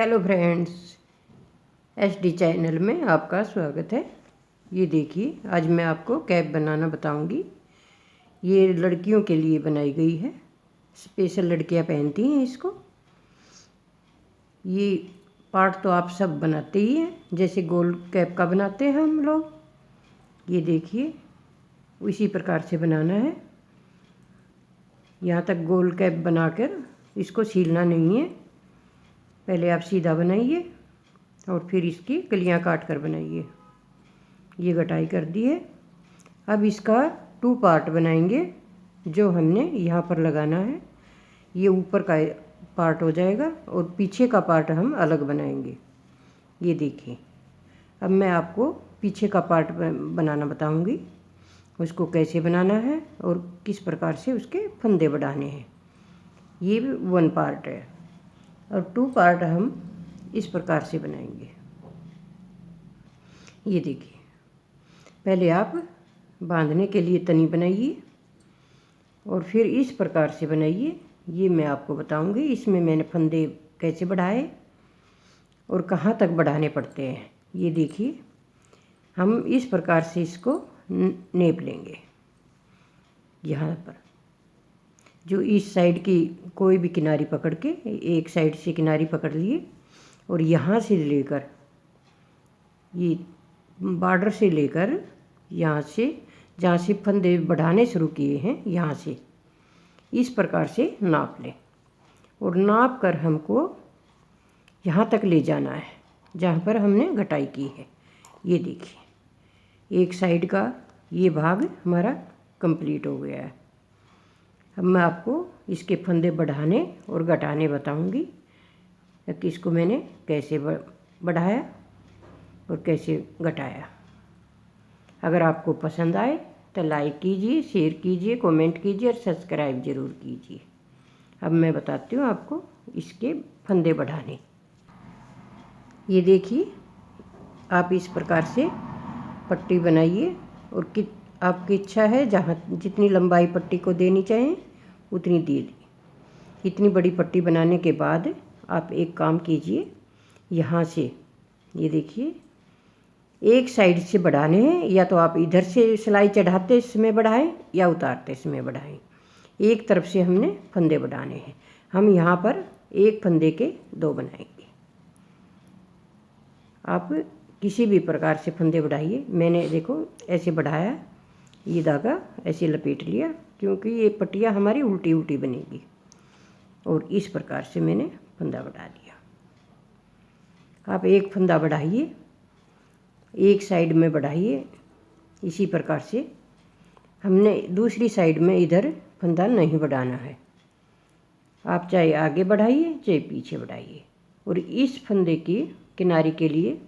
Hello friends, HD channel में आपका स्वागत है। ये देखिए, आज मैं आपको कैप बनाना बताऊंगी। ये लड़कियों के लिए बनाई गई है, स्पेशल लड़कियां पहनती हैं इसको। ये पार्ट तो आप सब बनाते ही हैं, जैसे गोल कैप का बनाते हैं हम लोग। ये देखिए, इसी प्रकार से बनाना है। यहाँ तक गोल कैप बनाकर इसको सीलना नहीं है। पहले आप सीधा बनाइए और फिर इसकी कलियाँ काट कर बनाइए। ये गटाई कर दी है। अब इसका 2 पार्ट बनाएंगे। जो हमने यहाँ पर लगाना है, ये ऊपर का पार्ट हो जाएगा और पीछे का पार्ट हम अलग बनाएंगे। ये देखिए, अब मैं आपको पीछे का पार्ट बनाना बताऊंगी, उसको कैसे बनाना है और किस प्रकार से उसके फंदे बढ़ाने हैं। ये 1 पार्ट है और 2 पार्ट हम इस प्रकार से बनाएंगे। ये देखिए, पहले आप बांधने के लिए तनी बनाइए और फिर इस प्रकार से बनाइए। ये मैं आपको बताऊंगी। इसमें मैंने फंदे कैसे बढ़ाए और कहाँ तक बढ़ाने पड़ते हैं। ये देखिए, हम इस प्रकार से इसको नेप लेंगे। यहाँ पर जो इस साइड की कोई भी किनारी पकड़ के, एक साइड से किनारी पकड़ लिए और यहाँ से लेकर, ये बॉर्डर से लेकर यहाँ से, जहाँ से फंदे बढ़ाने शुरू किए हैं, यहाँ से इस प्रकार से नाप लें और नाप कर हमको यहाँ तक ले जाना है जहाँ पर हमने घटाई की है। ये देखिए, एक साइड का ये भाग हमारा कंप्लीट हो गया है। अब मैं आपको इसके फंदे बढ़ाने और घटाने बताऊंगी कि इसको मैंने कैसे बढ़ाया और कैसे घटाया। अगर आपको पसंद आए तो लाइक कीजिए, शेयर कीजिए, कमेंट कीजिए और सब्सक्राइब ज़रूर कीजिए। अब मैं बताती हूँ आपको इसके फंदे बढ़ाने। ये देखिए, आप इस प्रकार से पट्टी बनाइए और आपकी इच्छा है जहाँ जितनी लंबाई पट्टी को देनी चाहें उतनी दे दी। इतनी बड़ी पट्टी बनाने के बाद आप एक काम कीजिए, यहाँ से ये देखिए, एक साइड से बढ़ाने हैं। या तो आप इधर से सिलाई चढ़ाते इसमें बढ़ाएं या उतारते इसमें बढ़ाएं। एक तरफ से हमने फंदे बढ़ाने हैं। हम यहाँ पर एक फंदे के 2 बनाएंगे। आप किसी भी प्रकार से फंदे बढ़ाइए। मैंने देखो ऐसे बढ़ाया, ये धागा ऐसे लपेट लिया क्योंकि ये पट्टियाँ हमारी उल्टी उल्टी बनेगी, और इस प्रकार से मैंने फंदा बढ़ा दिया। आप एक फंदा बढ़ाइए, एक साइड में बढ़ाइए। इसी प्रकार से हमने दूसरी साइड में इधर फंदा नहीं बढ़ाना है। आप चाहे आगे बढ़ाइए चाहे पीछे बढ़ाइए। और इस फंदे की किनारे के लिए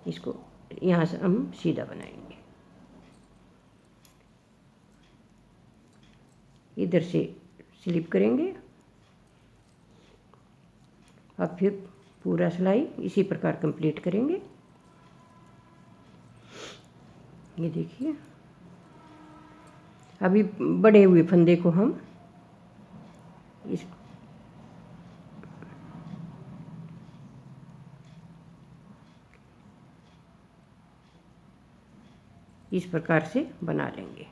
इसको यहाँ से हम सीधा बनाएंगे। इधर से स्लिप करेंगे। अब फिर पूरा सिलाई इसी प्रकार कंप्लीट करेंगे। ये देखिए, अभी बढ़े हुए फंदे को हम इस प्रकार से बना लेंगे।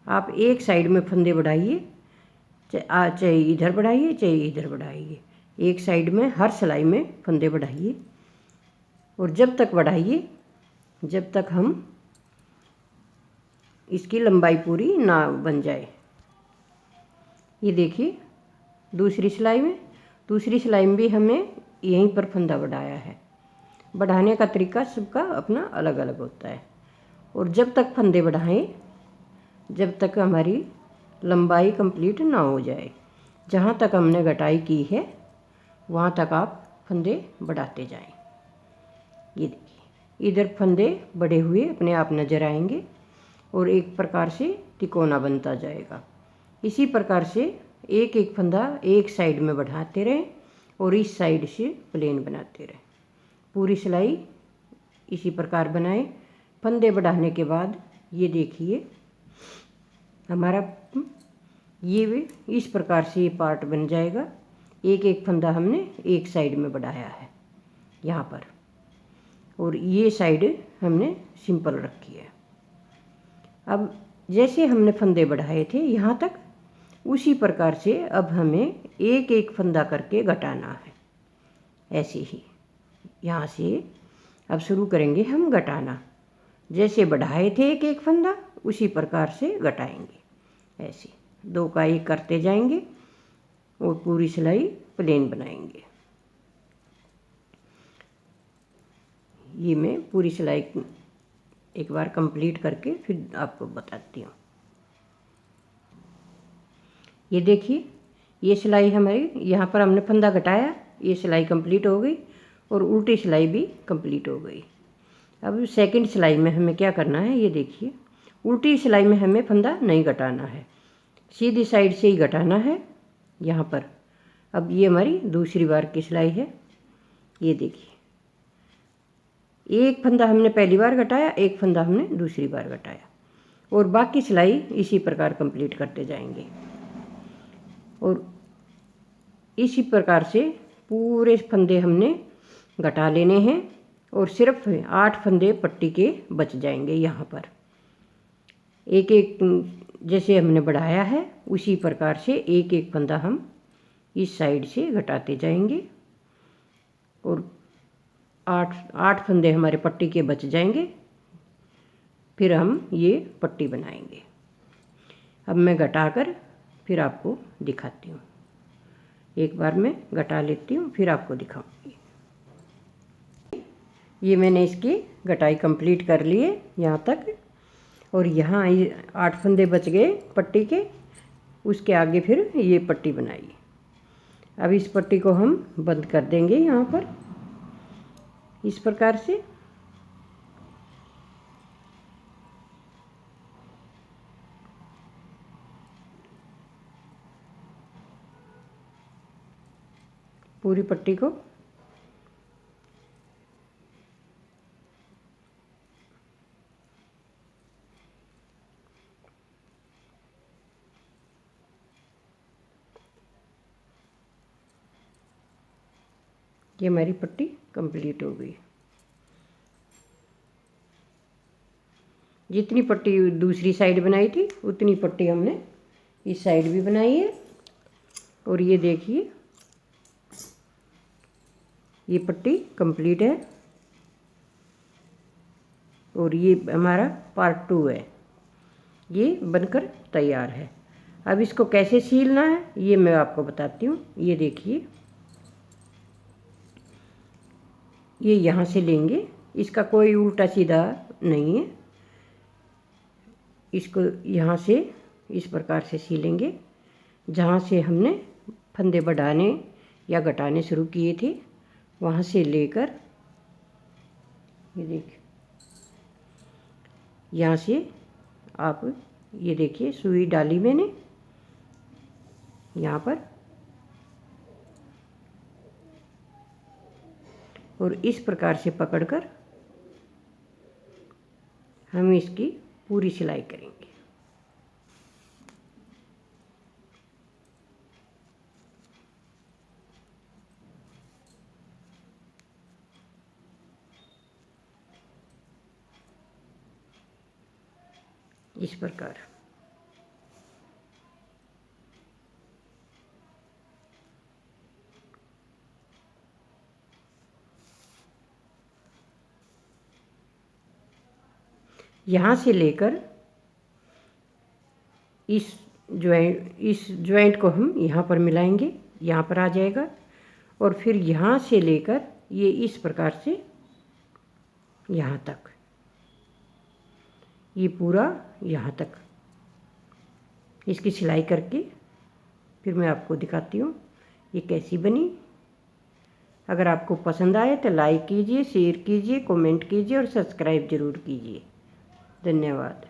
आप एक साइड में फंदे बढ़ाइए, चाहे इधर बढ़ाइए चाहे इधर बढ़ाइए। एक साइड में हर सिलाई में फंदे बढ़ाइए और जब तक बढ़ाइए जब तक हम इसकी लंबाई पूरी ना बन जाए। ये देखिए, दूसरी सिलाई में भी हमने यहीं पर फंदा बढ़ाया है। बढ़ाने का तरीका सबका अपना अलग अलग होता है। और जब तक फंदे बढ़ाएं जब तक हमारी लंबाई कंप्लीट ना हो जाए। जहाँ तक हमने घटाई की है वहाँ तक आप फंदे बढ़ाते जाएं। ये देखिए, इधर फंदे बढ़े हुए अपने आप नज़र आएंगे और एक प्रकार से तिकोना बनता जाएगा। इसी प्रकार से एक एक फंदा एक साइड में बढ़ाते रहें और इस साइड से प्लेन बनाते रहें। पूरी सिलाई इसी प्रकार बनाएं। फंदे बढ़ाने के बाद ये देखिए, हमारा ये भी इस प्रकार से ये पार्ट बन जाएगा। एक एक फंदा हमने एक साइड में बढ़ाया है यहाँ पर, और ये साइड हमने सिंपल रखी है। अब जैसे हमने फंदे बढ़ाए थे यहाँ तक, उसी प्रकार से अब हमें एक एक फंदा करके घटाना है। ऐसे ही यहाँ से अब शुरू करेंगे हम घटाना। जैसे बढ़ाए थे एक एक फंदा, उसी प्रकार से घटाएंगे। ऐसे 2 का 1 करते जाएंगे और पूरी सिलाई प्लेन बनाएंगे। ये मैं पूरी सिलाई एक बार कंप्लीट करके फिर आपको बताती हूँ। ये देखिए, ये सिलाई हमारी यहाँ पर हमने फंदा घटाया, ये सिलाई कंप्लीट हो गई और उल्टी सिलाई भी कंप्लीट हो गई। अब सेकंड सिलाई में हमें क्या करना है, ये देखिए, उल्टी सिलाई में हमें फंदा नहीं घटाना है, सीधी साइड से ही घटाना है यहाँ पर। अब ये हमारी दूसरी बार की सिलाई है। ये देखिए, एक फंदा हमने पहली बार घटाया, एक फंदा हमने दूसरी बार घटाया, और बाकी सिलाई इसी प्रकार कंप्लीट करते जाएंगे। और इसी प्रकार से पूरे फंदे हमने घटा लेने हैं और सिर्फ 8 फंदे पट्टी के बच जाएंगे। यहाँ पर एक एक जैसे हमने बढ़ाया है उसी प्रकार से एक एक फंदा हम इस साइड से घटाते जाएंगे और 8 फंदे हमारे पट्टी के बच जाएंगे। फिर हम ये पट्टी बनाएंगे। अब मैं घटाकर फिर आपको दिखाती हूँ। एक बार मैं घटा लेती हूँ, फिर आपको दिखाऊंगी। ये मैंने इसकी घटाई कंप्लीट कर ली है यहाँ तक, और यहाँ 8 फंदे बच गए पट्टी के, उसके आगे फिर ये पट्टी बनाई। अब इस पट्टी को हम बंद कर देंगे यहाँ पर इस प्रकार से। पूरी पट्टी को ये हमारी पट्टी कंप्लीट हो गई। जितनी पट्टी दूसरी साइड बनाई थी उतनी पट्टी हमने इस साइड भी बनाई है। और ये देखिए, ये पट्टी कंप्लीट है और ये हमारा पार्ट 2 है, ये बनकर तैयार है। अब इसको कैसे सीलना है ये मैं आपको बताती हूँ। ये देखिए, ये यहाँ से लेंगे, इसका कोई उल्टा सीधा नहीं है। इसको यहाँ से इस प्रकार से सीलेंगे, जहाँ से हमने फंदे बढ़ाने या घटाने शुरू किए थे वहाँ से लेकर, ये देखिए, यहाँ से आप ये देखिए सुई डाली मैंने यहाँ पर, और इस प्रकार से पकड़कर हम इसकी पूरी सिलाई करेंगे। इस प्रकार यहाँ से लेकर इस जॉइंट को हम यहाँ पर मिलाएंगे, यहाँ पर आ जाएगा। और फिर यहाँ से लेकर ये इस प्रकार से यहाँ तक, ये पूरा यहाँ तक इसकी सिलाई करके फिर मैं आपको दिखाती हूँ ये कैसी बनी। अगर आपको पसंद आए तो लाइक कीजिए, शेयर कीजिए, कमेंट कीजिए और सब्सक्राइब ज़रूर कीजिए। धन्यवाद।